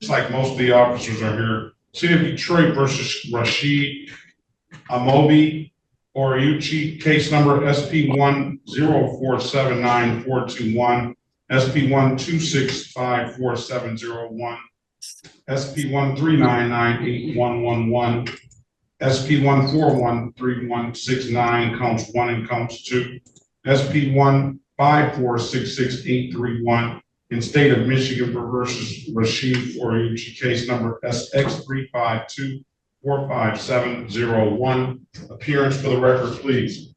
like most of the officers are here. City of Detroit versus Rashid Amobi Oriuchi, case number SP 10479-421, SP 12654-701, SP 13998-111, SP 1413169, counts 1 and counts 2, SP 15466-831, in state of Michigan versus Rashid Oriuchi, case number SX 352-45701. Appearance for the record, please.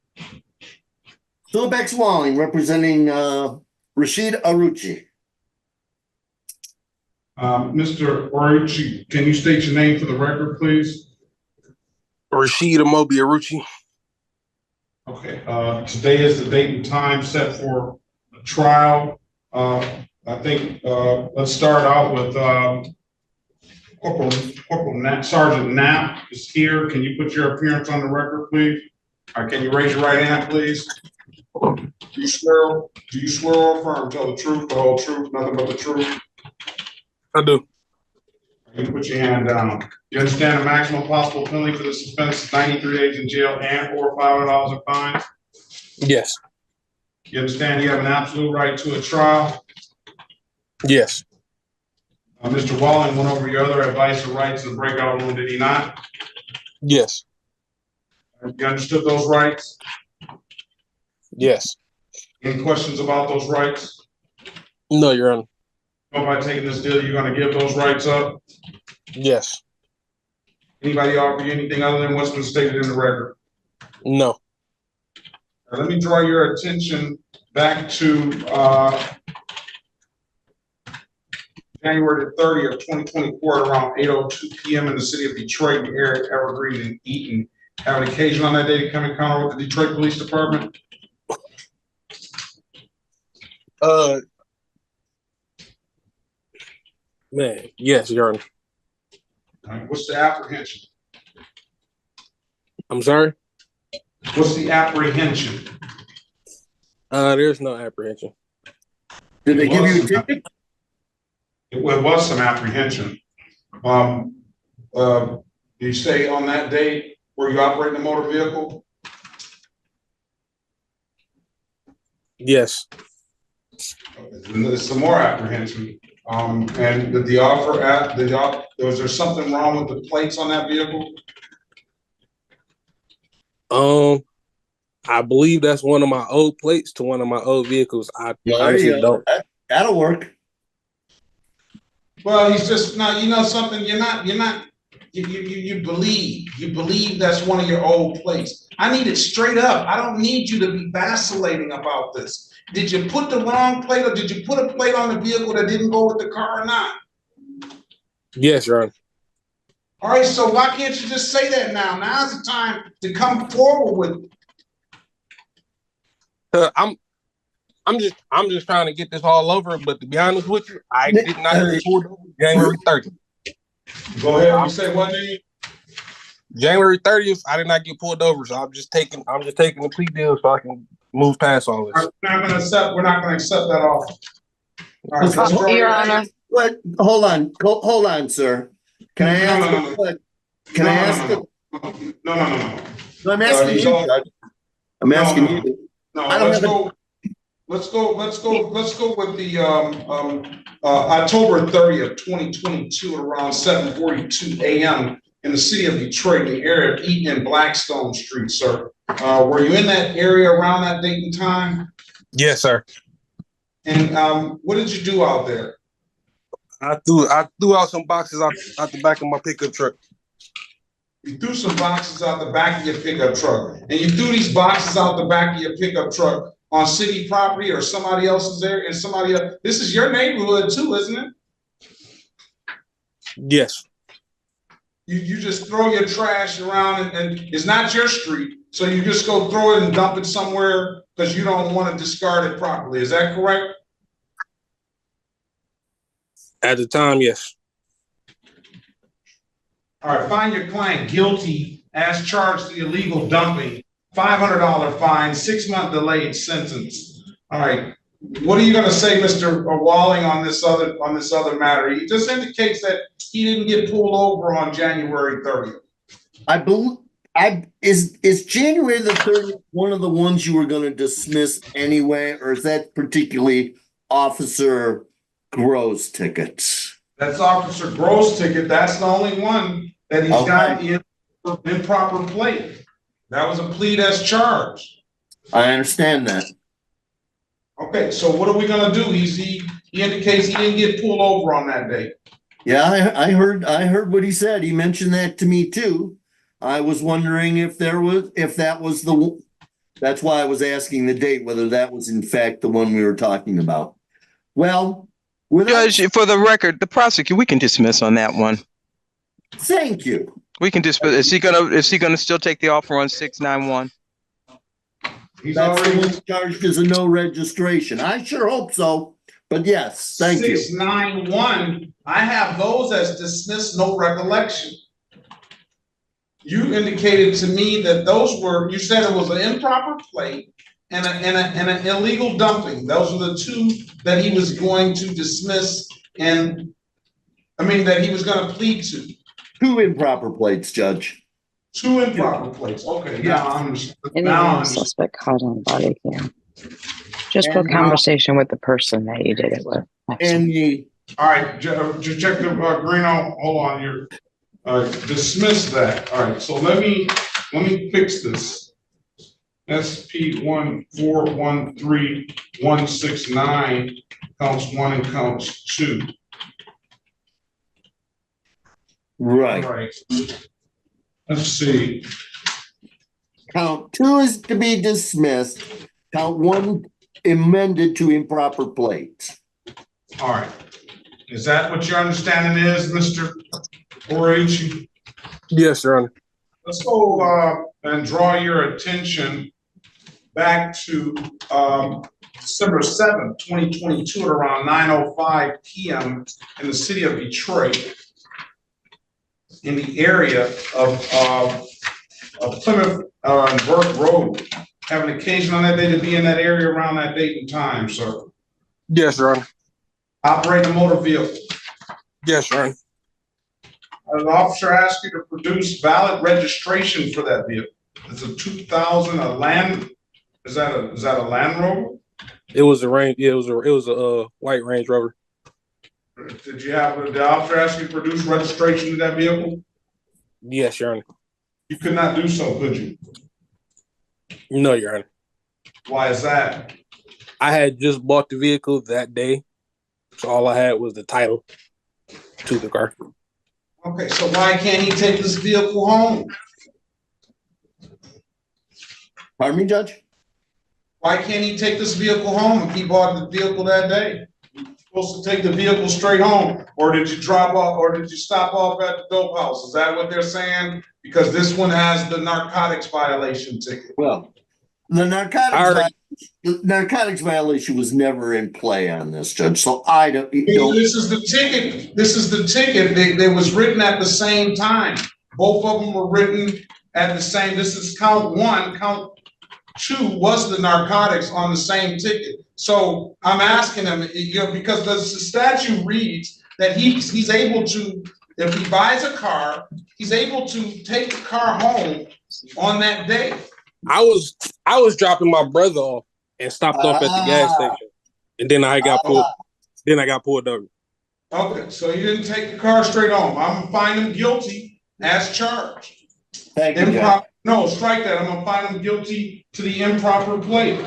Philip Walling, representing Rashid Oriuchi. Mr. Oriuchi, can you state your name for the record, please? Rashid Amobi Oriuchi. Okay. Today is the date and time set for the trial. I think let's start out with Sergeant Knapp is here. Can you put your appearance on the record, please? Can you raise your right hand, please? Do you swear or affirm, tell the truth, the whole truth, nothing but the truth? I do. You can put your hand down. You understand the maximum possible penalty for this offense is 93 days in jail and or $500 in fines? Yes. You understand you have an absolute right to a trial? Yes. Mr. Walling went over your other advice or rights in the breakout room, did he not? Yes. You understood those rights? Yes. Any questions about those rights? No, Your Honor. By taking this deal, you're going to give those rights up? Yes. Anybody offer you anything other than what's been stated in the record? No. Let me draw your attention back to January 30th, 2024 at around 8:02 p.m. in the city of Detroit, the area of Evergreen and Eaton. Have an occasion on that day to come in contact with the Detroit Police Department? Man, yes, Your Honor. All right, what's the apprehension? I'm sorry? What's the apprehension? There's no apprehension. Did they give you a ticket? It was some apprehension. You say on that day, were you operating a motor vehicle? Yes. And there's some more apprehension. And did the offer was there something wrong with the plates on that vehicle? I believe that's one of my old plates to one of my old vehicles. I honestly don't. That'll work. Well, he's just not, you know something, you believe that's one of your old plates. I need it straight up. I don't need you to be vacillating about this. Did you put the wrong plate or did you put a plate on the vehicle that didn't go with the car or not? Yes, Your Honor. All right, so why can't you just say that now? Now's the time to come forward with it. I'm just trying to get this all over, but to be honest with you, I did not get pulled over January 30th. Go ahead. You say what name? January 30th, I did not get pulled over, so I'm just taking the plea deal so I can move past all this. We're not gonna accept that offer. All right, Your Honor. What? Hold on, sir. Can I ask? No. I'm asking you, Judge. I'm asking you. No, let's go with the October 30th, 2022 at around 7:42 a.m. in the city of Detroit, in the area of Eaton and Blackstone Street, sir. Were you in that area around that date and time? Yes, sir. And what did you do out there? I threw out some boxes out the back of my pickup truck. You threw some boxes out the back of your pickup truck, and you threw these boxes out the back of your pickup truck on city property or somebody else's there, and somebody else. This is your neighborhood too, isn't it? Yes. You just throw your trash around, and it's not your street, so you just go throw it and dump it somewhere because you don't want to discard it properly. Is that correct? At the time, yes. All right, find your client guilty as charged to illegal dumping, $500 fine, 6-month delayed sentence. All right, What are you gonna say, Mr. Walling, on this other matter? He just indicates that he didn't get pulled over on January 30th. Is January the 30th one of the ones you were going to dismiss anyway, or is that particularly Officer Gross tickets? That's Officer Gross ticket. That's the only one that he's got the improper plate. That was a plea as charged. I understand that. Okay, so what are we gonna do? He indicates he didn't get pulled over on that day. Yeah, I heard what he said. He mentioned that to me too. I was wondering if that was that's why I was asking the date, whether that was in fact the one we were talking about. Well, Judge, for the record, the prosecutor, we can dismiss on that one. Thank you. We can dismiss. Is he gonna still take the offer on 691? That's the one charged as a no registration. I sure hope so. But yes, thank you. 691, I have those as dismissed, no recollection. You indicated to me that those were, you said it was an improper plate and an illegal dumping. Those are the two that he was going to dismiss that he was going to plead to. 2 improper plates, Judge. 2 improper plates. Okay, yeah. Now I understand. Any suspect caught on body cam. Just for conversation with the person that you did it with. All right, just check the Greeno. Hold on, you're dismiss that. All right, so let me fix this. SP 1413169 counts 1 and counts 2. Right. All right. Let's see. Count 2 is to be dismissed. Count 1 amended to improper plates. All right. Is that what your understanding is, Mr. Oriuchi? Yes, Your Honor. Let's go and draw your attention back to December 7th, 2022 at around 9:05 p.m. in the city of Detroit, in the area of Plymouth and Burke Road. Have an occasion on that day to be in that area around that date and time, sir? Yes, Your Honor. Operating a motor vehicle. Yes, Your Honor. The officer asked you to produce valid registration for that vehicle. It's a 2000 Land. Is that a Land Rover? It was a Range. Yeah, it was a white Range Rover. Did the officer ask you to produce registration to that vehicle? Yes, Your Honor. You could not do so, could you? No, Your Honor. Why is that? I had just bought the vehicle that day, so all I had was the title to the car. Okay, so why can't he take this vehicle home? Pardon me, Judge? Why can't he take this vehicle home if he bought the vehicle that day? You're supposed to take the vehicle straight home, or did you drop off, or did you stop off at the dope house? Is that what they're saying? Because this one has the narcotics violation ticket. Well, the narcotics violation was never in play on this, Judge. So I don't. This is the ticket. This is the ticket. They was written at the same time. Both of them were written at the same. This is count 1. Count 2 was the narcotics on the same ticket. So I'm asking him, because the statute reads that he's able to, if he buys a car, he's able to take the car home on that day. I was dropping my brother off and stopped off at the gas station, and then I got pulled. Then I got pulled over. Okay, so you didn't take the car straight home. I'm gonna find him guilty as charged. Thank you, Judge. No, strike that. I'm gonna find him guilty to the improper plate.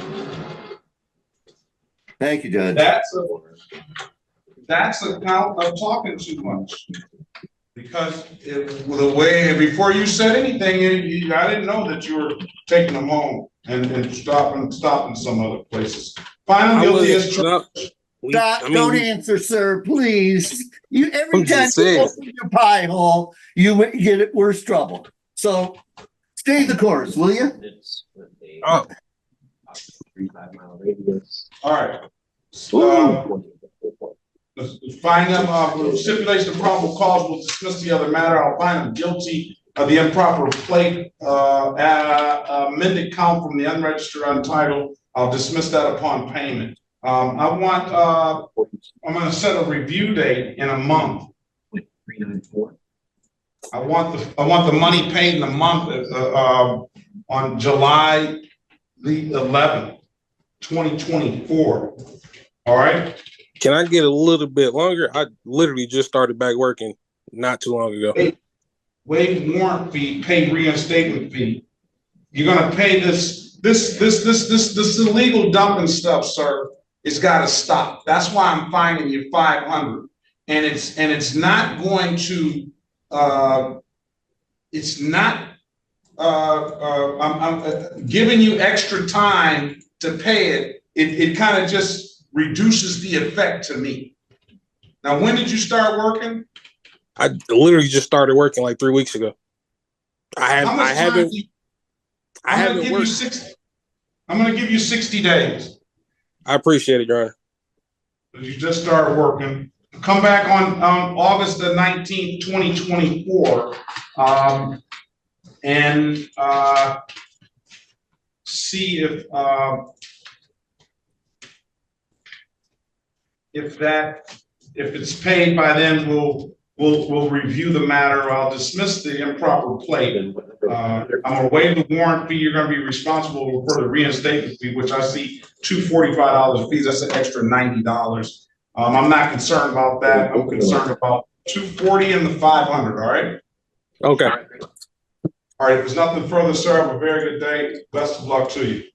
Thank you, Judge. That's a count of talking too much. Because the way before you said anything, I didn't know that you were taking them home and stopping some other places. Find him guilty as charged. Don't answer, sir, please. Every time you open your pie hole, you get it worse trouble. So stay the course, will you? Oh. 3-5-mile radius. All right. Find them, stipulation of probable cause will dismiss the other matter. I'll find them guilty of the improper plate, amended count from the unregistered untitled. I'll dismiss that upon payment. I'm gonna set a review date in a month. 394. I want the money paid in the month, on July the 11th, 2024. All right? Can I get a little bit longer? I literally just started back working not too long ago. Waive warrant fee, pay reinstatement fee. You're gonna pay this illegal dumping stuff, sir. It's gotta stop. That's why I'm fining you 500. And it's not going to, I'm giving you extra time to pay it. It kind of just reduces the effect to me. Now, when did you start working? I literally just started working like 3 weeks ago. I haven't worked. I'm gonna give you 60 days. I appreciate it, Your Honor. You just started working. Come back on August the 19th, 2024, and see if it's paid by then. We'll review the matter. I'll dismiss the improper plea. I'm gonna waive the warrant fee. You're gonna be responsible for the reinstatement fee, which I see $245 fees. That's an extra $90. I'm not concerned about that. I'm concerned about $240 and the $500. All right. Okay. All right. If there's nothing further, sir, have a very good day. Best of luck to you.